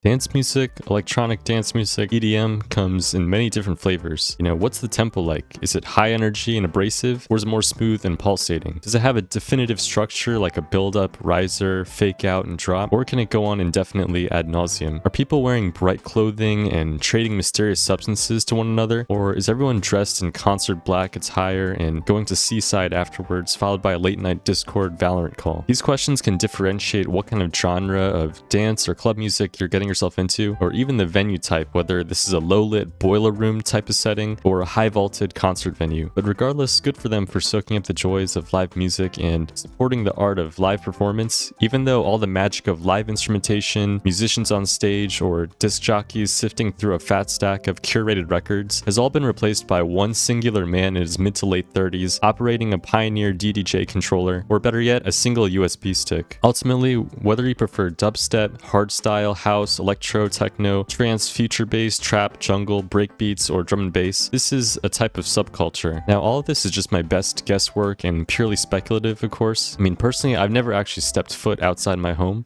Dance music, electronic dance music, EDM comes in many different flavors. You know, what's the tempo like? Is it high energy and abrasive, or is it more smooth and pulsating? Does it have a definitive structure like a build-up, riser, fake out, and drop, or can it go on indefinitely ad nauseum? Are people wearing bright clothing and trading mysterious substances to one another, or is everyone dressed in concert black attire and going to Seaside afterwards, followed by a late-night Discord Valorant call? These questions can differentiate what kind of genre of dance or club music you're getting yourself into, or even the venue type, whether this is a low-lit boiler room type of setting or a high-vaulted concert venue. But regardless, good for them for soaking up the joys of live music and supporting the art of live performance, even though all the magic of live instrumentation, musicians on stage, or disc jockeys sifting through a fat stack of curated records has all been replaced by one singular man in his mid to late 30s operating a Pioneer DDJ controller, or better yet, a single USB stick. Ultimately, whether you prefer dubstep, hardstyle, house, electro, techno, trance, future bass, trap, jungle, breakbeats, or drum and bass, this is a type of subculture. Now, all of this is just my best guesswork and purely speculative, of course. I mean, personally, I've never actually stepped foot outside my home.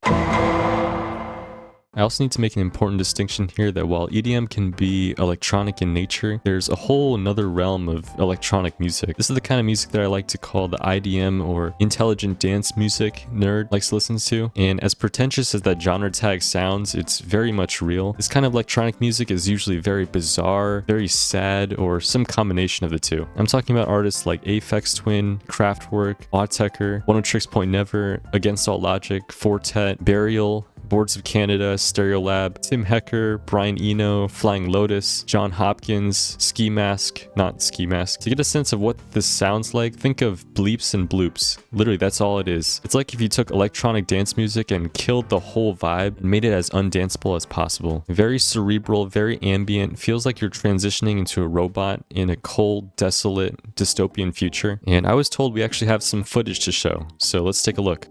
I also need to make an important distinction here that while EDM can be electronic in nature, there's a whole another realm of electronic music. This is the kind of music that I like to call the IDM, or intelligent dance music nerd likes to listen to. And as pretentious as that genre tag sounds, it's very much real. This kind of electronic music is usually very bizarre, very sad, or some combination of the two. I'm talking about artists like Aphex Twin, Kraftwerk, Autechre, One Tricks Point Never, Against All Logic, Fortet, Burial, Boards of Canada, Stereolab, Tim Hecker, Brian Eno, Flying Lotus, John Hopkins, Ski Mask, not Ski Mask. To get a sense of what this sounds like, think of bleeps and bloops. Literally, that's all it is. It's like if you took electronic dance music and killed the whole vibe and made it as undanceable as possible. Very cerebral, very ambient, feels like you're transitioning into a robot in a cold, desolate, dystopian future. And I was told we actually have some footage to show, so let's take a look.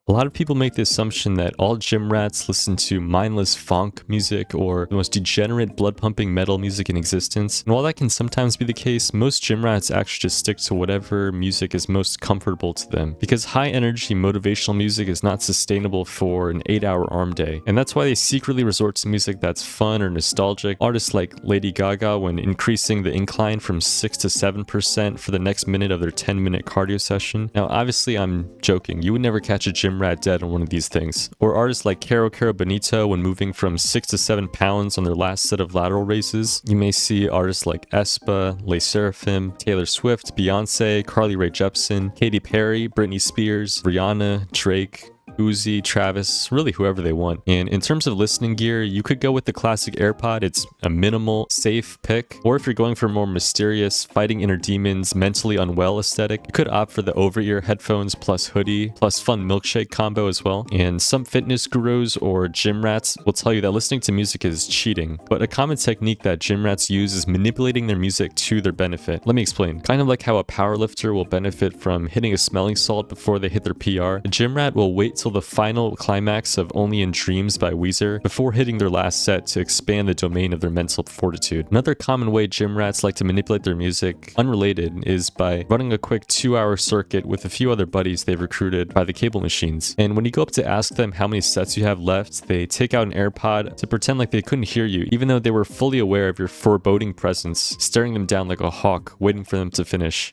A lot of people make the assumption that all gym rats listen to mindless funk music or the most degenerate blood-pumping metal music in existence. And while that can sometimes be the case, most gym rats actually just stick to whatever music is most comfortable to them. Because high-energy motivational music is not sustainable for an 8-hour arm day. And that's why they secretly resort to music that's fun or nostalgic. Artists like Lady Gaga, when increasing the incline from 6 to 7% for the next minute of their 10-minute cardio session. Now, obviously, I'm joking. You would never catch a gym rat dead on one of these things. Or artists like Caro Bonito when moving from 6 to 7 pounds on their last set of lateral raises. You may see artists like aespa, Les Seraphim, Taylor Swift, Beyonce, Carly Rae Jepsen, Katy Perry, Britney Spears, Rihanna, Drake, Uzi, Travis, really whoever they want. And in terms of listening gear, you could go with the classic AirPod. It's a minimal, safe pick. Or if you're going for a more mysterious, fighting inner demons, mentally unwell aesthetic, you could opt for the over-ear headphones plus hoodie, plus fun milkshake combo as well. And some fitness gurus or gym rats will tell you that listening to music is cheating. But a common technique that gym rats use is manipulating their music to their benefit. Let me explain. Kind of like how a powerlifter will benefit from hitting a smelling salt before they hit their PR, a gym rat will wait till the final climax of Only in Dreams by Weezer before hitting their last set to expand the domain of their mental fortitude. Another common way gym rats like to manipulate their music, unrelated, is by running a quick 2-hour circuit with a few other buddies they've recruited by the cable machines. And when you go up to ask them how many sets you have left, they take out an AirPod to pretend like they couldn't hear you, even though they were fully aware of your foreboding presence, staring them down like a hawk, waiting for them to finish.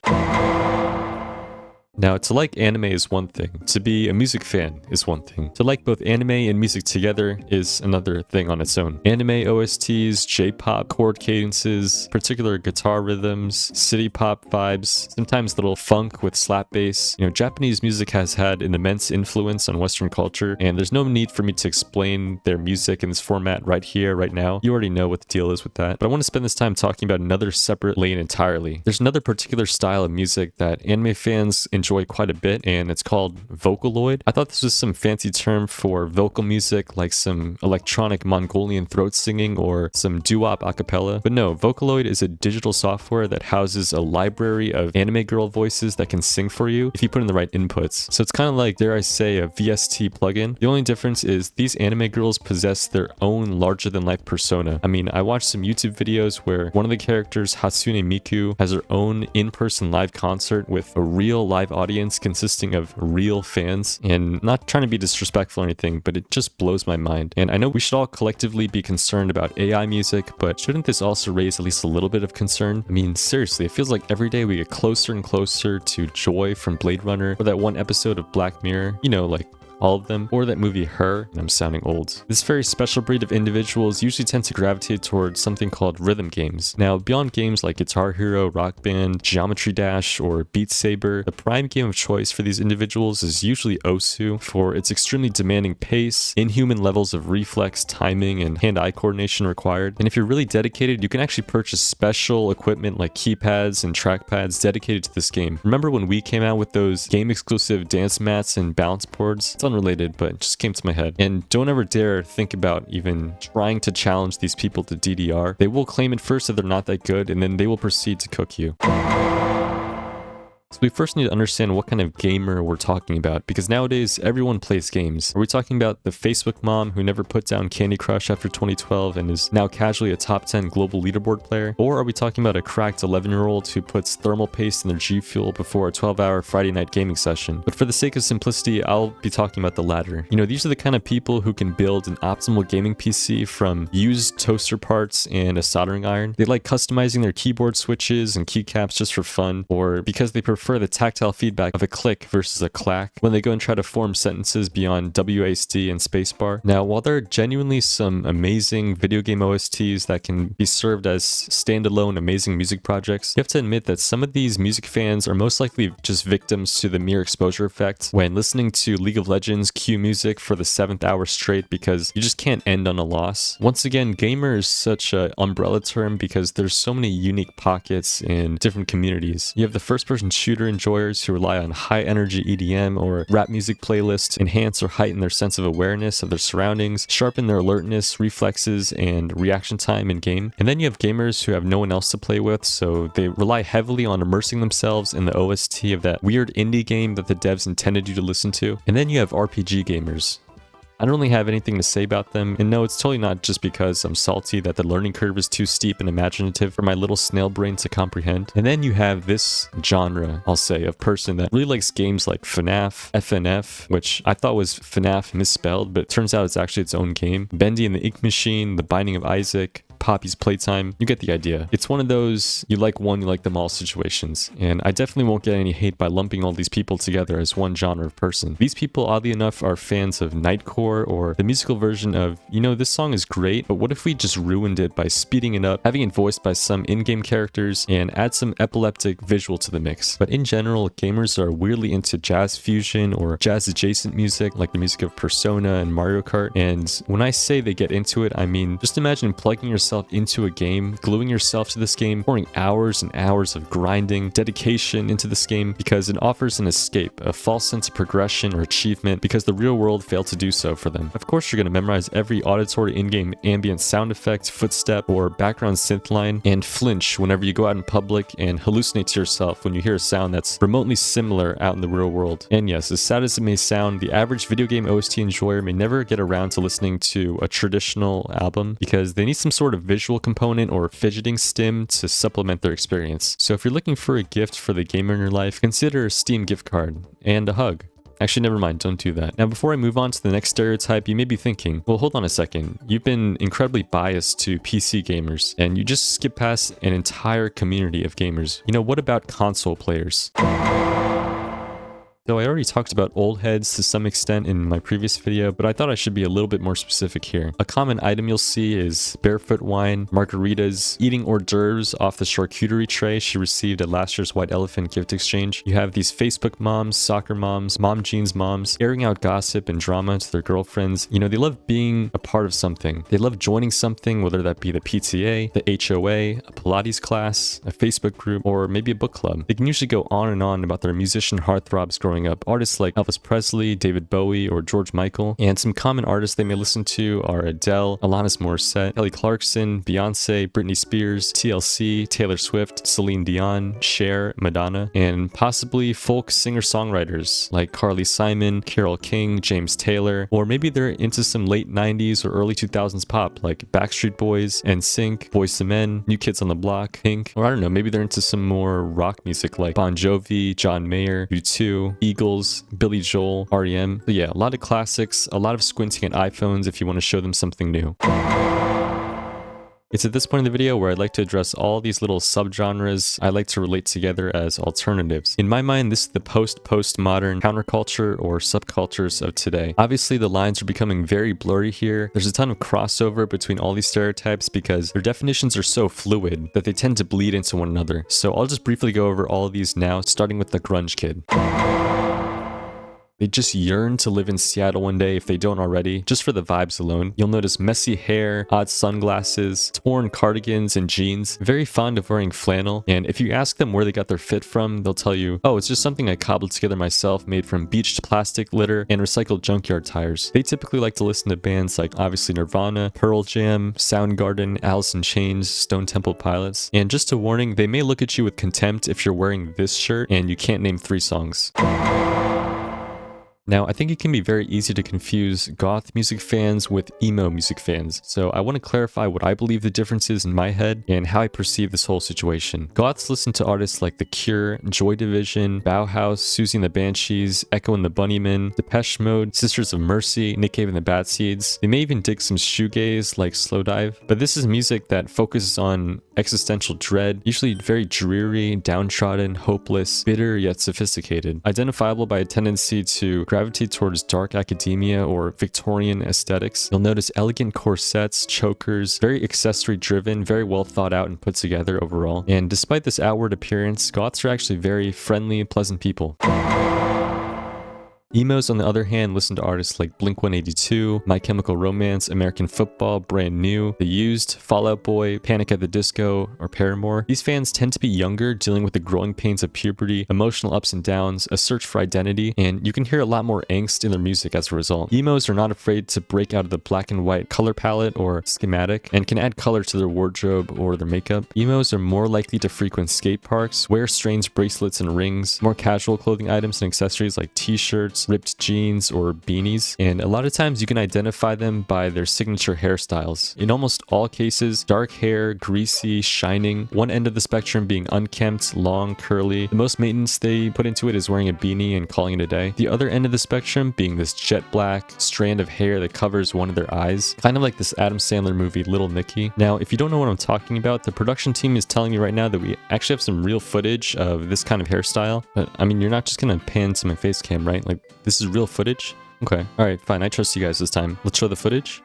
Now, to like anime is one thing. To be a music fan is one thing. To like both anime and music together is another thing on its own. Anime OSTs, J-pop, chord cadences, particular guitar rhythms, city pop vibes, sometimes little funk with slap bass. You know, Japanese music has had an immense influence on Western culture, and there's no need for me to explain their music in this format right here, right now. You already know what the deal is with that. But I want to spend this time talking about another separate lane entirely. There's another particular style of music that anime fans enjoy quite a bit, and it's called Vocaloid. I thought this was some fancy term for vocal music, like some electronic Mongolian throat singing or some doo-wop a cappella. But no, Vocaloid is a digital software that houses a library of anime girl voices that can sing for you if you put in the right inputs. So it's kind of like, dare I say, a VST plugin. The only difference is these anime girls possess their own larger-than-life persona. I mean, I watched some YouTube videos where one of the characters, Hatsune Miku, has her own in-person live concert with a real live live audience consisting of real fans, and not trying to be disrespectful or anything, but it just blows my mind. And I know we should all collectively be concerned about AI music, but shouldn't this also raise at least a little bit of concern? I mean, seriously, it feels like every day we get closer and closer to Joy from Blade Runner, or that one episode of Black Mirror, you know, like all of them, or that movie Her, and I'm sounding old. This very special breed of individuals usually tend to gravitate towards something called rhythm games. Now, beyond games like Guitar Hero, Rock Band, Geometry Dash, or Beat Saber, the prime game of choice for these individuals is usually Osu for its extremely demanding pace, inhuman levels of reflex, timing, and hand-eye coordination required. And if you're really dedicated, you can actually purchase special equipment like keypads and trackpads dedicated to this game. Remember when we came out with those game-exclusive dance mats and balance boards? It's unrelated, but it just came to my head. And don't ever dare think about even trying to challenge these people to DDR. They will claim at first that they're not that good, and then they will proceed to cook you. So we first need to understand what kind of gamer we're talking about, because nowadays everyone plays games. Are we talking about the Facebook mom who never put down Candy Crush after 2012 and is now casually a top 10 global leaderboard player? Or are we talking about a cracked 11-year-old who puts thermal paste in their G Fuel before a 12-hour Friday night gaming session? But for the sake of simplicity, I'll be talking about the latter. You know, these are the kind of people who can build an optimal gaming PC from used toaster parts and a soldering iron. They like customizing their keyboard switches and keycaps just for fun, or because they prefer the tactile feedback of a click versus a clack when they go and try to form sentences beyond WASD and spacebar. Now, while there are genuinely some amazing video game OSTs that can be served as standalone amazing music projects, you have to admit that some of these music fans are most likely just victims to the mere exposure effect when listening to League of Legends cue music for the 7th hour straight, because you just can't end on a loss. Once again, gamer is such an umbrella term because there's so many unique pockets in different communities. You have the first-person shooter enjoyers who rely on high-energy EDM or rap music playlists to enhance or heighten their sense of awareness of their surroundings, sharpen their alertness, reflexes, and reaction time in-game. And then you have gamers who have no one else to play with, so they rely heavily on immersing themselves in the OST of that weird indie game that the devs intended you to listen to. And then you have RPG gamers. I don't really have anything to say about them, and no, it's totally not just because I'm salty that the learning curve is too steep and imaginative for my little snail brain to comprehend. And then you have this genre, I'll say, of person that really likes games like FNAF, FNF, which I thought was FNAF misspelled, but it turns out it's actually its own game, Bendy and the Ink Machine, The Binding of Isaac, Poppy's Playtime. You get the idea. It's one of those you like one, you like them all situations, and I definitely won't get any hate by lumping all these people together as one genre of person. These people, oddly enough, are fans of Nightcore or the musical version of, you know, this song is great, but what if we just ruined it by speeding it up, having it voiced by some in-game characters, and add some epileptic visual to the mix. But in general, gamers are weirdly into jazz fusion or jazz-adjacent music, like the music of Persona and Mario Kart, and when I say they get into it, I mean, just imagine plugging yourself into a game, gluing yourself to this game, pouring hours and hours of grinding, dedication into this game because it offers an escape, a false sense of progression or achievement because the real world failed to do so for them. Of course, you're going to memorize every auditory in-game ambient sound effect, footstep, or background synth line, and flinch whenever you go out in public and hallucinate to yourself when you hear a sound that's remotely similar out in the real world. And yes, as sad as it may sound, the average video game OST enjoyer may never get around to listening to a traditional album because they need some sort of visual component or fidgeting stim to supplement their experience. So if you're looking for a gift for the gamer in your life, consider a Steam gift card and a hug. Actually, never mind, don't do that. Now, before I move on to the next stereotype, you may be thinking, well, hold on a second. You've been incredibly biased to PC gamers, and you just skip past an entire community of gamers. You know, what about console players? So I already talked about old heads to some extent in my previous video, but I thought I should be a little bit more specific here. A common item you'll see is barefoot wine, margaritas, eating hors d'oeuvres off the charcuterie tray she received at last year's White Elephant gift exchange. You have these Facebook moms, soccer moms, mom jeans moms, airing out gossip and drama to their girlfriends. You know, they love being a part of something. They love joining something, whether that be the PTA, the HOA, a Pilates class, a Facebook group, or maybe a book club. They can usually go on and on about their musician heartthrobs growing growing up. Artists like Elvis Presley, David Bowie, or George Michael. And some common artists they may listen to are Adele, Alanis Morissette, Kelly Clarkson, Beyonce, Britney Spears, TLC, Taylor Swift, Celine Dion, Cher, Madonna, and possibly folk singer-songwriters like Carly Simon, Carole King, James Taylor, or maybe they're into some late 90s or early 2000s pop like Backstreet Boys, NSYNC, Boyz II Men, New Kids on the Block, Pink, or I don't know, maybe they're into some more rock music like Bon Jovi, John Mayer, U2, Eagles, Billy Joel, REM. But yeah, a lot of classics, a lot of squinting at iPhones if you want to show them something new. It's at this point in the video where I'd like to address all these little subgenres I like to relate together as alternatives. In my mind, this is the postmodern counterculture or subcultures of today. Obviously, the lines are becoming very blurry here. There's a ton of crossover between all these stereotypes because their definitions are so fluid that they tend to bleed into one another. So I'll just briefly go over all of these now, starting with the Grunge Kid. They just yearn to live in Seattle one day if they don't already, just for the vibes alone. You'll notice messy hair, odd sunglasses, torn cardigans and jeans, very fond of wearing flannel, and if you ask them where they got their fit from, they'll tell you, oh, it's just something I cobbled together myself made from beached plastic litter and recycled junkyard tires. They typically like to listen to bands like obviously Nirvana, Pearl Jam, Soundgarden, Alice in Chains, Stone Temple Pilots, and just a warning, they may look at you with contempt if you're wearing this shirt and you can't name 3 songs. Now, I think it can be very easy to confuse goth music fans with emo music fans, so I want to clarify what I believe the difference is in my head and how I perceive this whole situation. Goths listen to artists like The Cure, Joy Division, Bauhaus, Susie and the Banshees, Echo and the Bunnymen, Depeche Mode, Sisters of Mercy, Nick Cave and the Bad Seeds. They may even dig some shoegaze like Slowdive, but this is music that focuses on existential dread, usually very dreary, downtrodden, hopeless, bitter yet sophisticated, identifiable by a tendency to gravitate towards dark academia or Victorian aesthetics. You'll notice elegant corsets, chokers, very accessory driven, very well thought out and put together overall. And despite this outward appearance, goths are actually very friendly, pleasant people. Emos, on the other hand, listen to artists like Blink-182, My Chemical Romance, American Football, Brand New, The Used, Fall Out Boy, Panic at the Disco, or Paramore. These fans tend to be younger, dealing with the growing pains of puberty, emotional ups and downs, a search for identity, and you can hear a lot more angst in their music as a result. Emos are not afraid to break out of the black and white color palette or schematic, and can add color to their wardrobe or their makeup. Emos are more likely to frequent skate parks, wear strange bracelets and rings, more casual clothing items and accessories like t-shirts, ripped jeans, or beanies, and a lot of times you can identify them by their signature hairstyles. In almost all cases, dark hair, greasy, shining, one end of the spectrum being unkempt, long, curly. The most maintenance they put into it is wearing a beanie and calling it a day. The other end of the spectrum being this jet black strand of hair that covers one of their eyes, kind of like this Adam Sandler movie Little Nicky. Now, if you don't know what I'm talking about, the production team is telling me right now that we actually have some real footage of this kind of hairstyle, but I mean, you're not just gonna pan to my face cam, right? Like, this is real footage? Okay. Alright, fine. I trust you guys this time. Let's show the footage.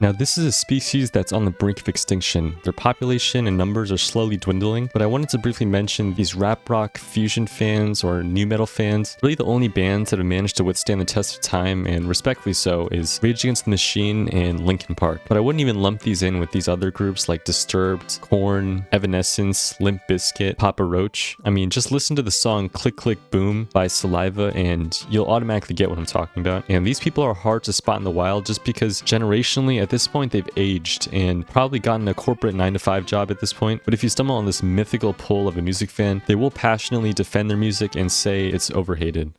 Now, this is a species that's on the brink of extinction. Their population and numbers are slowly dwindling, but I wanted to briefly mention these rap rock fusion fans or new metal fans. Really the only bands that have managed to withstand the test of time, and respectfully so, is Rage Against the Machine and Linkin Park. But I wouldn't even lump these in with these other groups like Disturbed, Korn, Evanescence, Limp Bizkit, Papa Roach. I mean, just listen to the song Click Click Boom by Saliva and you'll automatically get what I'm talking about. And these people are hard to spot in the wild just because generationally at this point they've aged and probably gotten a corporate 9-to-5 job at this point. But if you stumble on this mythical pull of a music fan, they will passionately defend their music and say it's overhated.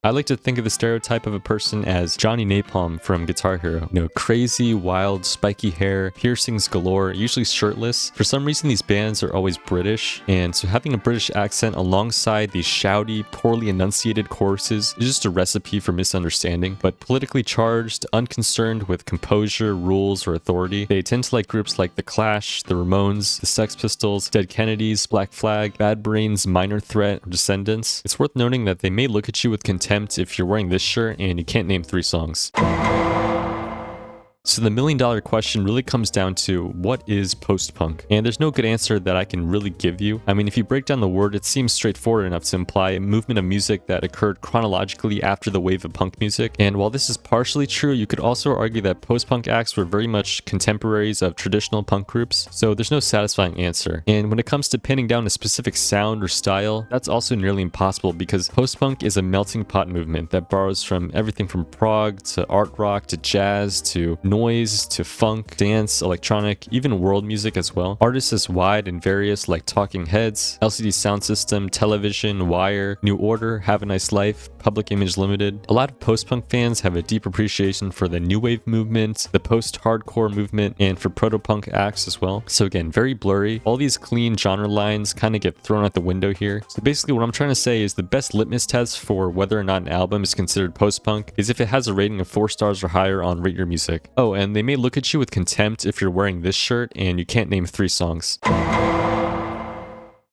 I like to think of the stereotype of a person as Johnny Napalm from Guitar Hero. You know, crazy, wild, spiky hair, piercings galore, usually shirtless. For some reason, these bands are always British, and so having a British accent alongside these shouty, poorly enunciated choruses is just a recipe for misunderstanding. But politically charged, unconcerned with composure, rules, or authority, they tend to like groups like The Clash, The Ramones, The Sex Pistols, Dead Kennedys, Black Flag, Bad Brains, Minor Threat, or Descendants. It's worth noting that they may look at you with contempt if you're wearing this shirt and you can't name 3 songs. So the $1,000,000 question really comes down to what is post-punk? And there's no good answer that I can really give you. I mean, if you break down the word, it seems straightforward enough to imply a movement of music that occurred chronologically after the wave of punk music. And while this is partially true, you could also argue that post-punk acts were very much contemporaries of traditional punk groups, so there's no satisfying answer. And when it comes to pinning down a specific sound or style, that's also nearly impossible because post-punk is a melting pot movement that borrows from everything from prog to art rock to jazz to noise to funk, dance, electronic, even world music as well. Artists as wide and various like Talking Heads, LCD Sound System, Television, Wire, New Order, Have a Nice Life, Public Image Limited. A lot of post-punk fans have a deep appreciation for the new wave movement, the post-hardcore movement, and for proto-punk acts as well. So again, very blurry. All these clean genre lines kind of get thrown out the window here. So basically what I'm trying to say is the best litmus test for whether or not an album is considered post-punk is if it has a rating of 4 stars or higher on Rate Your Music. Oh, and they may look at you with contempt if you're wearing this shirt and you can't name 3 songs.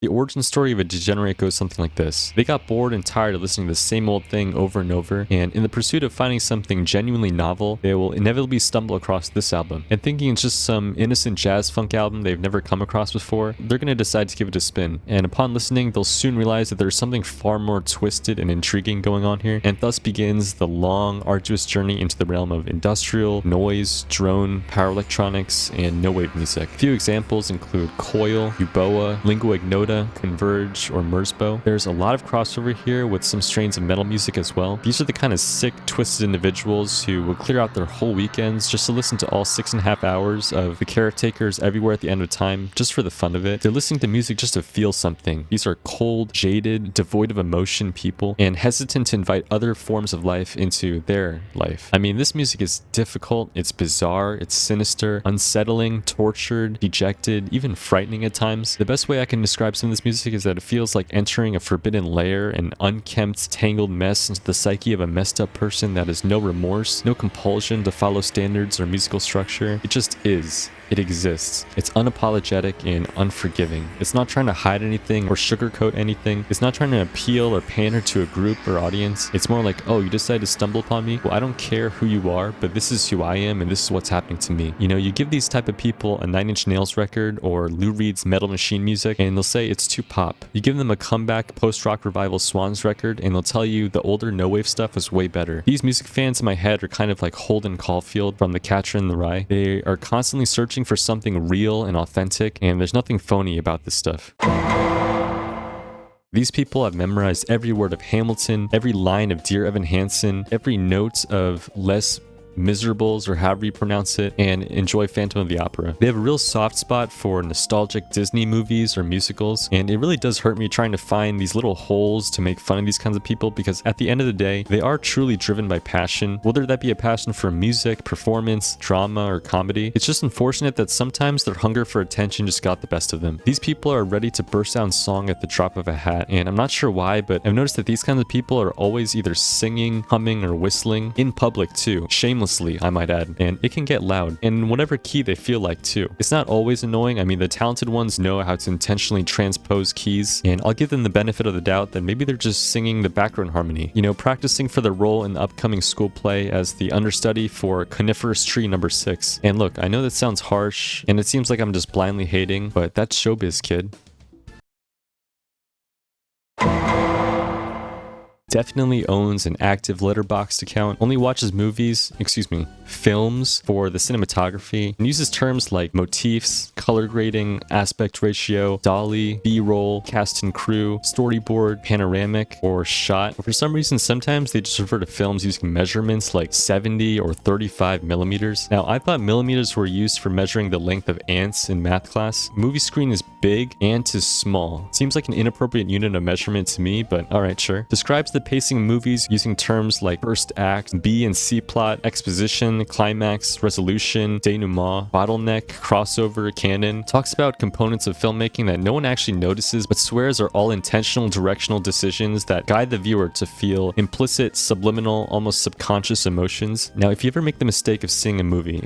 The origin story of a Degenerate goes something like this. They got bored and tired of listening to the same old thing over and over, and in the pursuit of finding something genuinely novel, they will inevitably stumble across this album. And thinking it's just some innocent jazz funk album they've never come across before, they're going to decide to give it a spin. And upon listening, they'll soon realize that there's something far more twisted and intriguing going on here, and thus begins the long, arduous journey into the realm of industrial, noise, drone, power electronics, and no-wave music. A few examples include Coil, Uboa, Lingua Ignota, Converge, or Merzbow. There's a lot of crossover here with some strains of metal music as well. These are the kind of sick, twisted individuals who will clear out their whole weekends just to listen to all 6.5 hours of The Caretakers Everywhere at the End of Time just for the fun of it. They're listening to music just to feel something. These are cold, jaded, devoid of emotion people and hesitant to invite other forms of life into their life. I mean, this music is difficult, it's bizarre, it's sinister, unsettling, tortured, dejected, even frightening at times. The best way I can describe some of this music is that it feels like entering a forbidden lair, an unkempt, tangled mess into the psyche of a messed up person that has no remorse, no compulsion to follow standards or musical structure. It just is. It exists. It's unapologetic and unforgiving. It's not trying to hide anything or sugarcoat anything. It's not trying to appeal or pander to a group or audience. It's more like, oh, you decided to stumble upon me? Well, I don't care who you are, but this is who I am and this is what's happening to me. You know, you give these type of people a 9 Inch Nails record or Lou Reed's Metal Machine music and they'll say it's too pop. You give them a comeback post-rock revival Swans record and they'll tell you the older no-wave stuff was way better. These music fans in my head are kind of like Holden Caulfield from The Catcher in the Rye. They are constantly searching for something real and authentic, and there's nothing phony about this stuff. These people have memorized every word of Hamilton, every line of Dear Evan Hansen, every note of Les Miserables, or however you pronounce it, and enjoy Phantom of the Opera. They have a real soft spot for nostalgic Disney movies or musicals, and it really does hurt me trying to find these little holes to make fun of these kinds of people, because at the end of the day, they are truly driven by passion, whether that be a passion for music, performance, drama, or comedy. It's just unfortunate that sometimes their hunger for attention just got the best of them. These people are ready to burst out in song at the drop of a hat, and I'm not sure why, but I've noticed that these kinds of people are always either singing, humming, or whistling, in public too, shamelessly, I might add, and it can get loud, and in whatever key they feel like too. It's not always annoying. I mean, the talented ones know how to intentionally transpose keys, and I'll give them the benefit of the doubt that maybe they're just singing the background harmony, you know, practicing for their role in the upcoming school play as the understudy for Coniferous Tree number 6. And look, I know that sounds harsh, and it seems like I'm just blindly hating, but that's showbiz, kid. Definitely owns an active Letterboxd account, only watches films for the cinematography, and uses terms like motifs, color grading, aspect ratio, dolly, B-roll, cast and crew, storyboard, panoramic, or shot. But for some reason, sometimes they just refer to films using measurements like 70 or 35 millimeters. Now, I thought millimeters were used for measuring the length of ants in math class. Movie screen is big, ant is small. Seems like an inappropriate unit of measurement to me, but alright, sure. Describes the pacing of movies using terms like first act, B and C plot, exposition, climax, resolution, denouement, bottleneck, crossover, canon. Talks about components of filmmaking that no one actually notices but swears are all intentional directional decisions that guide the viewer to feel implicit, subliminal, almost subconscious emotions. Now, if you ever make the mistake of seeing a movie,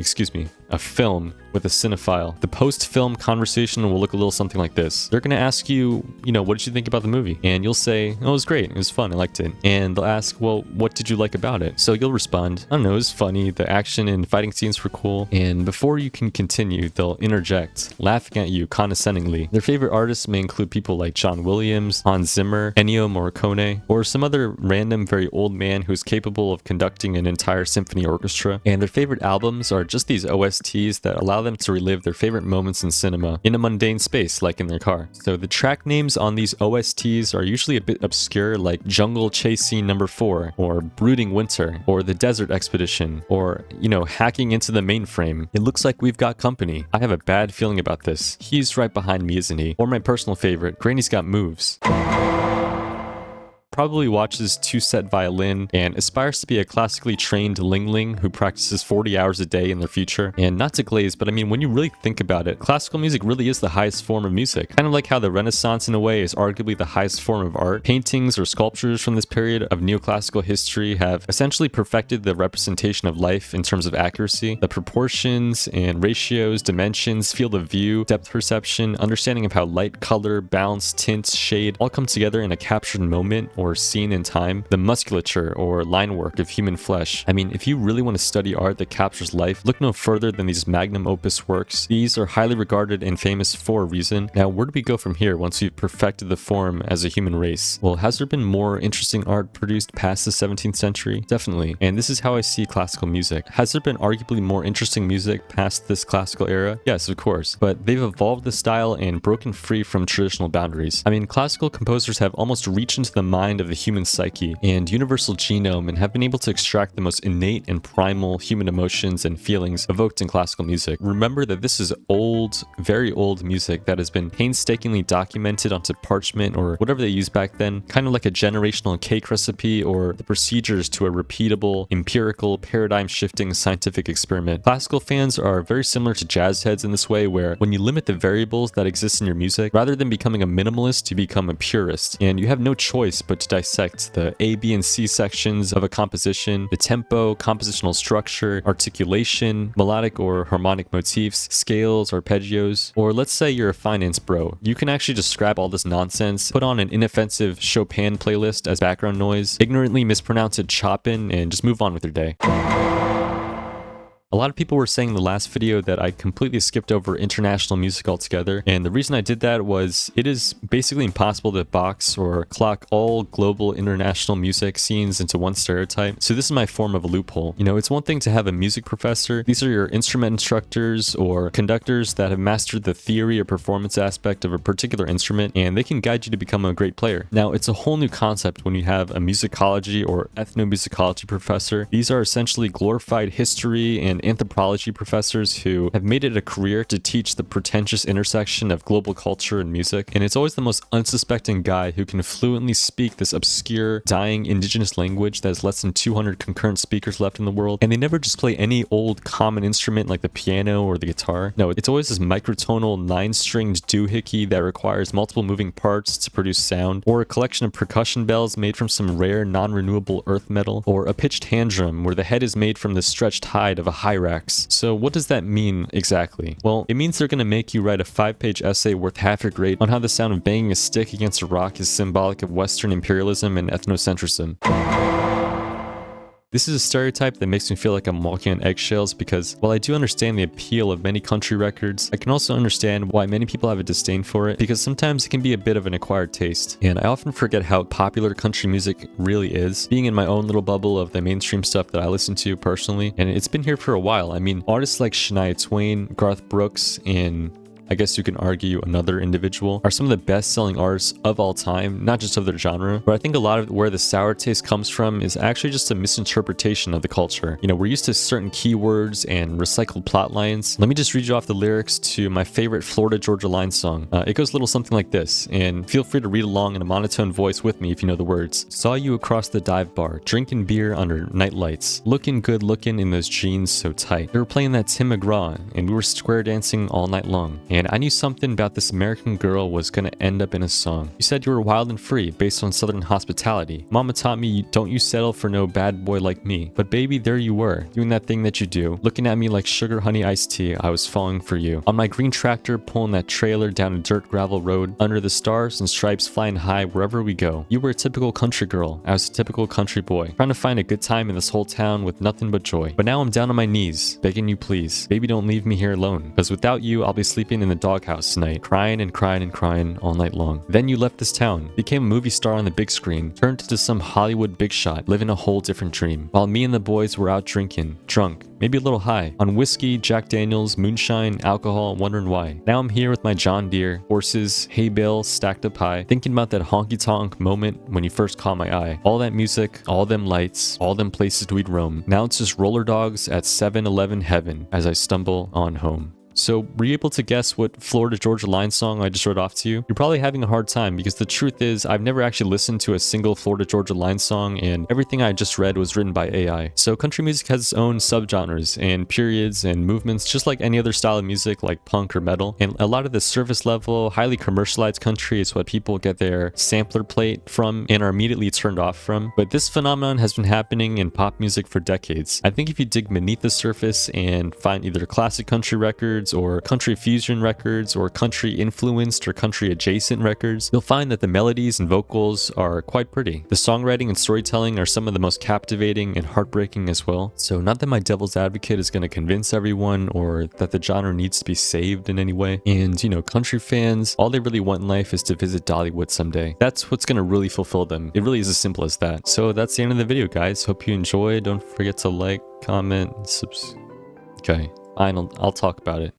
a film with a cinephile, the post-film conversation will look a little something like this. They're going to ask you, what did you think about the movie? And you'll say, oh, it was great. It was fun. I liked it. And they'll ask, well, what did you like about it? So you'll respond, I don't know, it was funny. The action and fighting scenes were cool. And before you can continue, they'll interject, laughing at you condescendingly. Their favorite artists may include people like John Williams, Hans Zimmer, Ennio Morricone, or some other random, very old man who's capable of conducting an entire symphony orchestra. And their favorite albums are just these OSTs that allow them to relive their favorite moments in cinema in a mundane space, like in their car. So the track names on these OSTs are usually a bit obscure, like Jungle Chase Scene Number 4, or Brooding Winter, or The Desert Expedition, or, Hacking into the Mainframe. It looks like we've got company. I have a bad feeling about this. He's right behind me, isn't he? Or my personal favorite, Granny's Got Moves. Probably watches two-set violin and aspires to be a classically trained lingling who practices 40 hours a day in their future. And not to glaze, but I mean, when you really think about it, classical music really is the highest form of music. Kind of like how the Renaissance in a way is arguably the highest form of art. Paintings or sculptures from this period of neoclassical history have essentially perfected the representation of life in terms of accuracy. The proportions and ratios, dimensions, field of view, depth perception, understanding of how light, color, balance, tints, shade all come together in a captured moment or scene in time, the musculature or line work of human flesh. I mean, if you really want to study art that captures life, look no further than these magnum opus works. These are highly regarded and famous for a reason. Now, where do we go from here once we've perfected the form as a human race? Well, has there been more interesting art produced past the 17th century? Definitely. And this is how I see classical music. Has there been arguably more interesting music past this classical era? Yes, of course. But they've evolved the style and broken free from traditional boundaries. I mean, classical composers have almost reached into the mind of the human psyche and universal genome and have been able to extract the most innate and primal human emotions and feelings evoked in classical music. Remember that this is old, very old music that has been painstakingly documented onto parchment or whatever they used back then, kind of like a generational cake recipe or the procedures to a repeatable, empirical, paradigm-shifting scientific experiment. Classical fans are very similar to jazz heads in this way, where when you limit the variables that exist in your music, rather than becoming a minimalist, you become a purist, and you have no choice but to dissect the A, B, and C sections of a composition, the tempo, compositional structure, articulation, melodic or harmonic motifs, scales, arpeggios. Or let's say you're a finance bro. You can actually just scrap all this nonsense, put on an inoffensive Chopin playlist as background noise, ignorantly mispronounce it Chopin, and just move on with your day. A lot of people were saying in the last video that I completely skipped over international music altogether, and the reason I did that was it is basically impossible to box or clock all global international music scenes into one stereotype, so this is my form of a loophole. It's one thing to have a music professor. These are your instrument instructors or conductors that have mastered the theory or performance aspect of a particular instrument, and they can guide you to become a great player. Now, it's a whole new concept when you have a musicology or ethnomusicology professor. These are essentially glorified history and anthropology professors who have made it a career to teach the pretentious intersection of global culture and music, and it's always the most unsuspecting guy who can fluently speak this obscure, dying indigenous language that has less than 200 concurrent speakers left in the world, and they never just play any old common instrument like the piano or the guitar. No, it's always this microtonal 9-stringed doohickey that requires multiple moving parts to produce sound, or a collection of percussion bells made from some rare non-renewable earth metal, or a pitched hand drum where the head is made from the stretched hide of a hyrax. So what does that mean exactly? Well, it means they're going to make you write a 5-page essay worth half your grade on how the sound of banging a stick against a rock is symbolic of Western imperialism and ethnocentrism. This is a stereotype that makes me feel like I'm walking on eggshells because while I do understand the appeal of many country records, I can also understand why many people have a disdain for it because sometimes it can be a bit of an acquired taste. And I often forget how popular country music really is, being in my own little bubble of the mainstream stuff that I listen to personally, and it's been here for a while. I mean, artists like Shania Twain, Garth Brooks, and I guess you can argue another individual, are some of the best-selling artists of all time, not just of their genre. But I think a lot of where the sour taste comes from is actually just a misinterpretation of the culture. We're used to certain keywords and recycled plot lines. Let me just read you off the lyrics to my favorite Florida Georgia Line song. It goes a little something like this, and feel free to read along in a monotone voice with me if you know the words. Saw you across the dive bar, drinking beer under night lights, looking good looking in those jeans so tight. They were playing that Tim McGraw, and we were square dancing all night long. And and I knew something about this American girl was gonna end up in a song. You said you were wild and free based on Southern hospitality. Mama taught me, don't you settle for no bad boy like me. But baby, there you were, doing that thing that you do, looking at me like sugar honey iced tea. I was falling for you. On my green tractor, pulling that trailer down a dirt gravel road, under the stars and stripes flying high wherever we go. You were a typical country girl. I was a typical country boy, trying to find a good time in this whole town with nothing but joy. But now I'm down on my knees, begging you please, baby, don't leave me here alone. Because without you, I'll be sleeping in the doghouse tonight, crying and crying and crying all night long. Then you left this town, became a movie star on the big screen, turned into some Hollywood big shot, living a whole different dream. While me and the boys were out drinking, drunk, maybe a little high, on whiskey, Jack Daniels, moonshine, alcohol, wondering why. Now I'm here with my John Deere, horses, hay bales stacked up high, thinking about that honky-tonk moment when you first caught my eye. All that music, all them lights, all them places we'd roam. Now it's just roller dogs at 7-Eleven heaven as I stumble on home. So, were you able to guess what Florida Georgia Line song I just read off to you? You're probably having a hard time because the truth is I've never actually listened to a single Florida Georgia Line song, and everything I just read was written by AI. So country music has its own subgenres and periods and movements just like any other style of music like punk or metal, and a lot of the surface level, highly commercialized country is what people get their sampler plate from and are immediately turned off from. But this phenomenon has been happening in pop music for decades. I think if you dig beneath the surface and find either classic country records or country fusion records or country influenced or country adjacent records, you'll find that the melodies and vocals are quite pretty. The songwriting and storytelling are some of the most captivating and heartbreaking as well. So not that my devil's advocate is going to convince everyone or that the genre needs to be saved in any way. And you know, country fans, all they really want in life is to visit Dollywood someday. That's what's going to really fulfill them. It really is as simple as that. So that's the end of the video, guys. Hope you enjoyed. Don't forget to like, comment, Okay. I'll talk about it.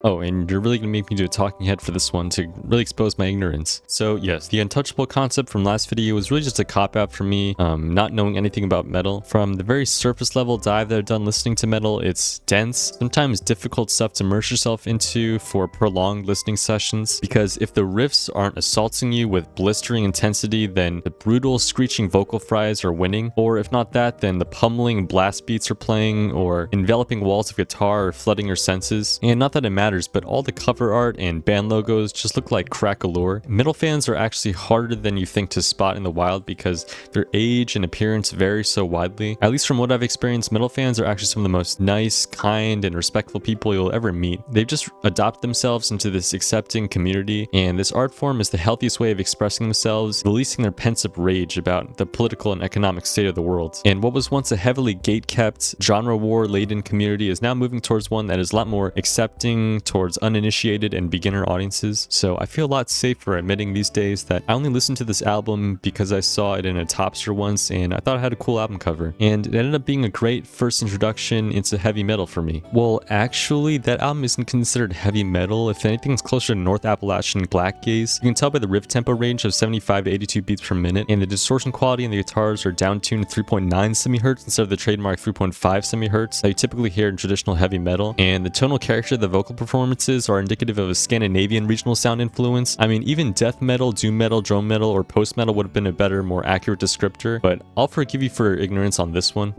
Oh, and you're really gonna make me do a talking head for this one to really expose my ignorance. So yes, the untouchable concept from last video was really just a cop-out for me, not knowing anything about metal. From the very surface level dive that I've done listening to metal, it's dense, sometimes difficult stuff to immerse yourself into for prolonged listening sessions, because if the riffs aren't assaulting you with blistering intensity, then the brutal screeching vocal fries are winning, or if not that, then the pummeling blast beats are playing, or enveloping walls of guitar are flooding your senses. And not that it matters, but all the cover art and band logos just look like crack galore. Metal fans are actually harder than you think to spot in the wild because their age and appearance vary so widely. At least from what I've experienced, metal fans are actually some of the most nice, kind, and respectful people you'll ever meet. They've just adopted themselves into this accepting community, and this art form is the healthiest way of expressing themselves, releasing their pensive rage about the political and economic state of the world. And what was once a heavily gate-kept, genre war-laden community is now moving towards one that is a lot more accepting towards uninitiated and beginner audiences. So I feel a lot safer admitting these days that I only listened to this album because I saw it in a Topster once and I thought it had a cool album cover, and it ended up being a great first introduction into heavy metal for me. Well, actually that album isn't considered heavy metal. If anything, it's closer to North Appalachian black gaze. You can tell by the riff tempo range of 75 to 82 beats per minute, and the distortion quality in the guitars are down-tuned 3.9 semi-hertz instead of the trademark 3.5 semi-hertz that you typically hear in traditional heavy metal, and the tonal character of the vocal performances are indicative of a Scandinavian regional sound influence. I mean, even death metal, doom metal, drone metal, or post metal would have been a better, more accurate descriptor, but I'll forgive you for ignorance on this one.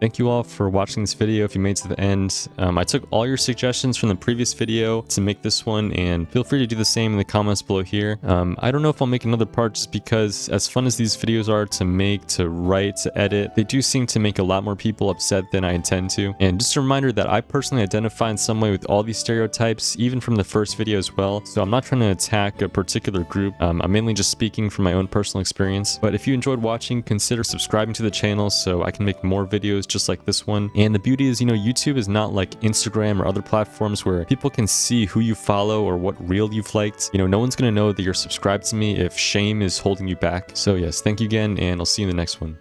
Thank you all for watching this video if you made it to the end. I took all your suggestions from the previous video to make this one, and feel free to do the same in the comments below here. I don't know if I'll make another part just because as fun as these videos are to make, to write, to edit, they do seem to make a lot more people upset than I intend to. And just a reminder that I personally identify in some way with all these stereotypes, even from the first video as well. So I'm not trying to attack a particular group. I'm mainly just speaking from my own personal experience. But if you enjoyed watching, consider subscribing to the channel so I can make more videos just like this one. And the beauty is, you know, YouTube is not like Instagram or other platforms where people can see who you follow or what reel you've liked. You know, no one's gonna know that you're subscribed to me if shame is holding you back. So yes, thank you again, and I'll see you in the next one.